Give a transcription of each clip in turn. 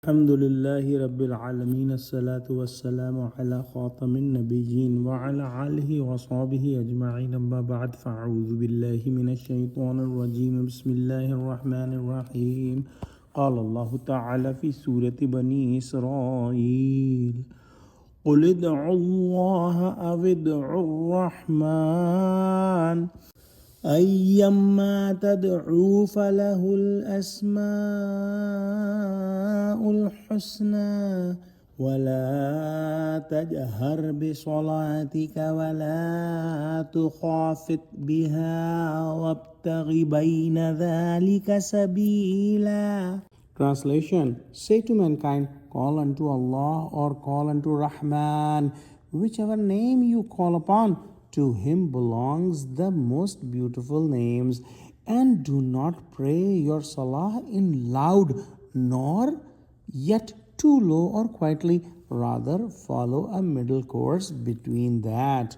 الحمد لله رب العالمين الصلاة والسلام على خاتم النبيين وعلى آله وصحبه أجمعين أما بعد فأعوذ بالله من الشيطان الرجيم بسم الله الرحمن الرحيم قال الله تعالى في سورة بني إسرائيل قل ادعوا الله أو ادعوا الرحمن أيما تدعوا فله الأسماء الحسنى ولا تجهر بصلاتك ولا تخافت بها وابتغ بين ذلك سبيلا. Translation: Say to mankind, call unto Allah or call unto Rahman, whichever name you call upon. To him belongs the most beautiful names, and do not pray your salah in loud nor yet too low or quietly. Rather, follow a middle course between that.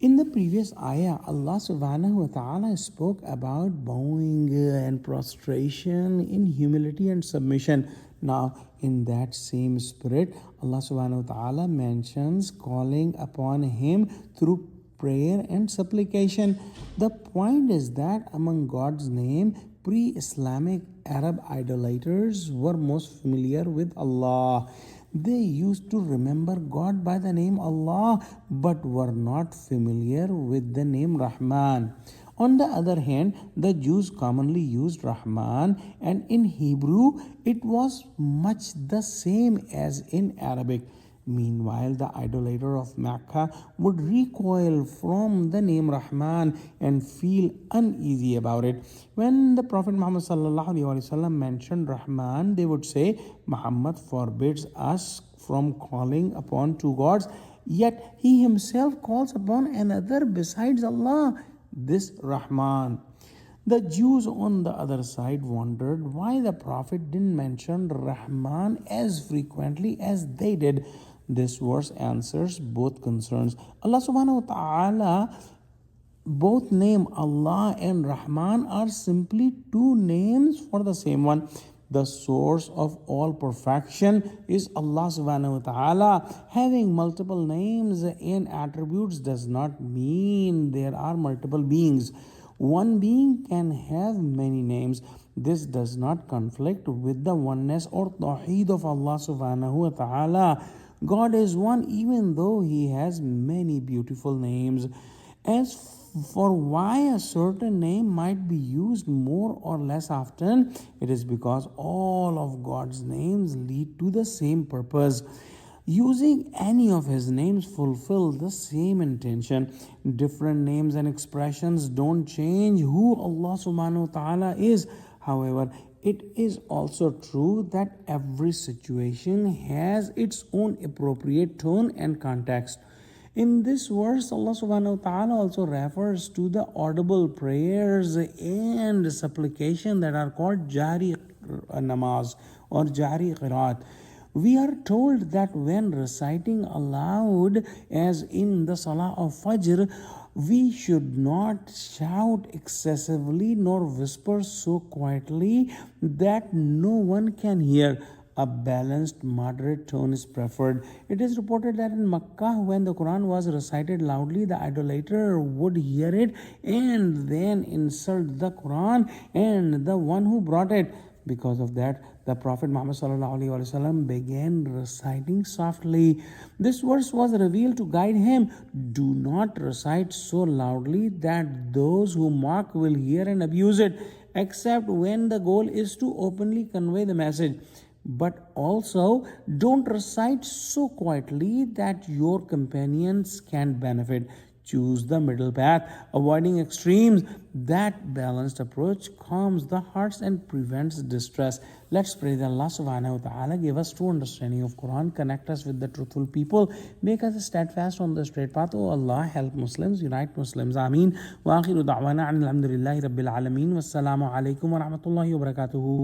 In the previous ayah, Allah subhanahu wa ta'ala spoke about bowing and prostration in humility and submission. Now, in that same spirit, Allah subhanahu wa ta'ala mentions calling upon Him through prayer and supplication. The point is that among God's name, pre-Islamic Arab idolaters were most familiar with Allah. They used to remember God by the name Allah, but were not familiar with the name Rahman. On the other hand, the Jews commonly used Rahman, and in Hebrew it was much the same as in Arabic. Meanwhile, the idolater of Mecca would recoil from the name Rahman and feel uneasy about it. When the Prophet Muhammad ﷺ mentioned Rahman, they would say, Muhammad forbids us from calling upon two gods, yet he himself calls upon another besides Allah, this Rahman. The Jews on the other side wondered why the Prophet didn't mention Rahman as frequently as they did. This verse answers both concerns. Allah subhanahu wa ta'ala, both name Allah and Rahman are simply two names for the same one. The source of all perfection is Allah subhanahu wa ta'ala. Having multiple names and attributes does not mean there are multiple beings. One being can have many names. This does not conflict with the oneness or tawheed of Allah subhanahu wa ta'ala. God is one even though He has many beautiful names. As for why a certain name might be used more or less often, it is because all of God's names lead to the same purpose. Using any of His names fulfill the same intention. Different names and expressions don't change who Allah subhanahu wa ta'ala is. However, it is also true that every situation has its own appropriate tone and context. In this verse, Allah subhanahu wa ta'ala also refers to the audible prayers and supplication that are called jari namaz or jari qiraat. We are told that when reciting aloud, as in the Salah of Fajr, we should not shout excessively nor whisper so quietly that no one can hear. A balanced, moderate tone is preferred. It is reported that in Mecca, when the Qur'an was recited loudly, the idolater would hear it and then insult the Qur'an and the one who brought it. Because of that, the Prophet Muhammad ﷺ began reciting softly. This verse was revealed to guide him. Do not recite so loudly that those who mock will hear and abuse it, except when the goal is to openly convey the message. But also, don't recite so quietly that your companions can benefit. Choose the middle path, avoiding extremes. That balanced approach calms the hearts and prevents distress. Let's pray that Allah subhanahu wa ta'ala give us true understanding of Quran, connect us with the truthful people, make us steadfast on the straight path. Oh Allah, help Muslims, unite Muslims. Ameen. Wa akhiru da'wana alhamdulillahi rabbil alameen. Wassalamu alaikum wa rahmatullahi wa barakatuhu.